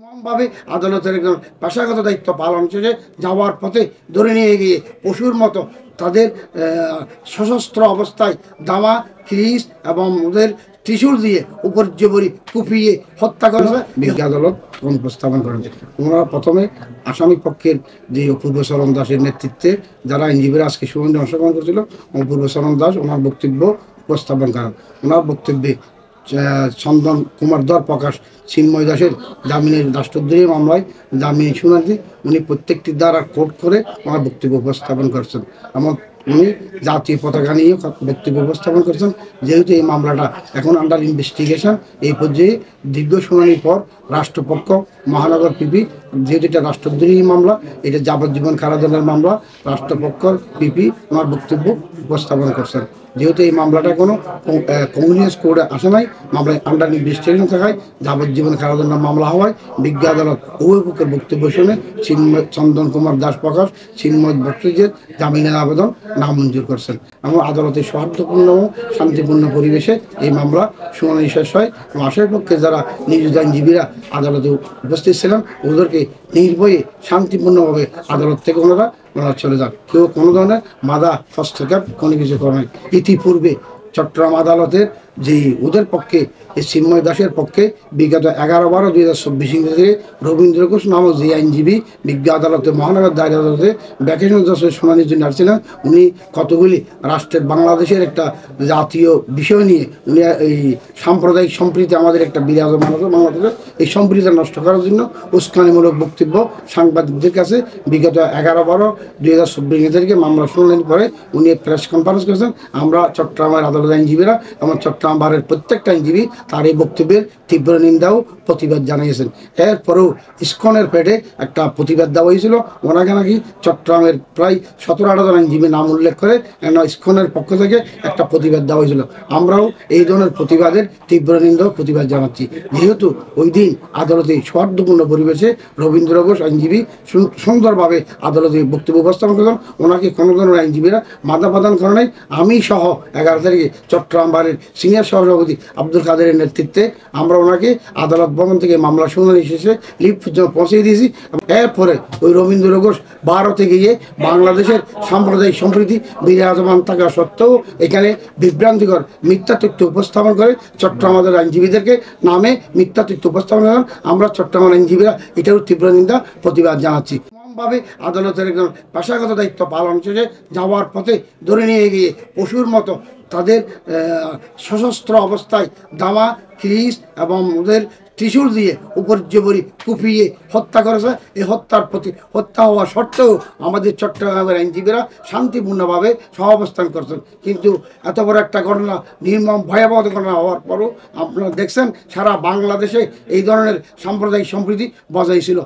ভাবে আদালতের একজন পেশাগত দায়িত্ব পালন শেষে যাওয়ার পথে ধরে নিয়ে গিয়ে পশুর মতো তাদের সশস্ত্র অবস্থায় দামা খিরিস এবং ওদের ত্রিশূল দিয়ে উপর জবরি কুপিয়ে হত্যা করেছে। বিজ্ঞ আদালত উপস্থাপন করেন। ওনারা প্রথমে আসামি পক্ষের যে অপূর্ব চরণ দাসের নেতৃত্বে যারা আইনজীবীরা আজকে শুনানিতে অংশগ্রহণ করেছিল, অপূর্ব চরণ দাস ওনার বক্তব্য উপস্থাপন করেন। ওনার বক্তব্যে চন্দন কুমার ধর প্রকাশ চিন্ময় দাসের জামিনের রাষ্ট্রদ্রোহী মামলায় জামিন শুনানি উনি প্রত্যেকটি দ্বারা কোর্ট করে ওনার বক্তব্য উপস্থাপন করছেন এবং উনি জাতীয় পতাকা নিয়ে বক্তব্য উপস্থাপন করছেন। যেহেতু এই মামলাটা এখন আন্ডার ইনভেস্টিগেশন, এই পর্যায়ে দীর্ঘ শুনানির পর রাষ্ট্রপক্ষ মহানগর পিপি, যেহেতু এটা রাষ্ট্রদ্রোহী মামলা, এটা যাবজ্জীবন কারাদণ্ডের মামলা, রাষ্ট্রপক্ষ পিপি ওনার বক্তব্য উপস্থাপন করছেন। যেহেতু এই মামলাটা কোনো কমিউনিস্ট কোর্টে আসে নাই, মামলায় আন্ডার ইনভেস্টিগেশন থাকায় যাবজ্জীবন কারাদণ্ডের মামলা হওয়ায় বিজ্ঞ আদালত উভয় পক্ষের বক্তব্য শুনে চন্দন কুমার দাস প্রকাশ চিন্ময় ভট্টাচার্যের জামিনের আবেদন নামঞ্জুর করছেন এবং আদালতের সৌহার্দ্যপূর্ণ ও শান্তিপূর্ণ পরিবেশে এই মামলা শুনানি শেষ হয় এবং আসামির পক্ষে যারা নিয়োজিত আইনজীবীরা আদালতে উপস্থিত ছিলেন ওদেরকে নির্ভয়ে শান্তিপূর্ণভাবে আদালত থেকে ওনারা চলে যান। কেউ কোনো ধরনের বাধা হস্তক্ষেপ কোনো কিছু করে নাই। ইতিপূর্বে চট্টগ্রাম আদালতের যে ওদের পক্ষে এই চিন্ময় দাসের পক্ষে বিগত 11/12/2024 থেকে রবীন্দ্র ঘোষ নামক যে আইনজীবী বিজ্ঞ আদালতে মহানগর দায়রা আদালতে ভ্যাকেশন দশের শুনানির জন্য আসছিলেন, উনি কতগুলি রাষ্ট্রের বাংলাদেশের একটা জাতীয় বিষয় নিয়ে উনি এই সাম্প্রদায়িক সম্প্রীতি আমাদের একটা বিরাজমান বাংলাদেশে এই সম্প্রীতি নষ্ট করার জন্য উস্কানিমূলক বক্তব্য সাংবাদিকদের কাছে বিগত 11/12/2024 তারিখে মামলা শুনানির পরে উনি প্রেস কনফারেন্স করেছেন। আমরা চট্টগ্রামের আদালত আইনজীবীরা এবং চট্টগ্রাম বারের প্রত্যেকটা আইনজীবী তার এই বক্তব্যের তীব্র নিন্দা ও প্রতিবাদ জানিয়েছেন। এরপরেও ইসকনের পেটে একটা প্রতিবাদ দেওয়া হয়েছিল, ওনাকে নাকি চট্টগ্রামের প্রায় 17-18 জন আইনজীবী নাম উল্লেখ করে ইসকনের পক্ষ থেকে একটা প্রতিবাদ দেওয়া হয়েছিল। আমরাও এই ধরনের প্রতিবাদের তীব্র নিন্দা প্রতিবাদ জানাচ্ছি। যেহেতু ওই দিন আদালতে সৌহার্দ্যপূর্ণ পরিবেশে রবীন্দ্র ঘোষ আইনজীবী সুন্দরভাবে আদালতে বক্তব্য উপস্থাপন করেন, ওনাকে কোনো ধরনের আইনজীবীরা বাধা প্রদান করে নাই। আমি সহ 11 তারিখে চট্টগ্রাম বারের সিনিয়র সহসভাপতি আব্দুল কাদেরের নেতৃত্বে আমরা ওনাকে আদালত ভবন থেকে মামলা শুনানি শেষে লিফট পর্যন্ত পৌঁছে দিয়েছি। এরপরে ওই রবীন্দ্র ঘোষ ভারতে গিয়ে বাংলাদেশের সাম্প্রদায়িক সম্প্রীতি বিরাজমান থাকা সত্ত্বেও এখানে বিভ্রান্তিকর মিথ্যা তথ্য উপস্থাপন করে চট্টগ্রামের আইনজীবীদেরকে নামে মিথ্যা তথ্য উপস্থাপন করেন। আমরা চট্টগ্রামের আইনজীবীরা এটারও তীব্র নিন্দা প্রতিবাদ জানাচ্ছি। ভাবে আদালতের একজন পেশাগত দায়িত্ব পালন শেষে যাওয়ার পথে ধরে নিয়ে গিয়ে পশুর মতো তাদের সশস্ত্র অবস্থায় দামা খিরিস এবং ওদের ত্রিশূল দিয়ে উপর জবরি কুপিয়ে হত্যা করেছে। এই হত্যা হওয়া সত্ত্বেও আমাদের চট্টগ্রামের আইনজীবীরা শান্তিপূর্ণভাবে সহাবস্থান করছেন। কিন্তু এত বড় একটা ঘটনা, নির্মম ভয়াবহ ঘটনা হওয়ার পরও আপনারা দেখছেন সারা বাংলাদেশে এই ধরনের সাম্প্রদায়িক সম্প্রীতি বজায় ছিল।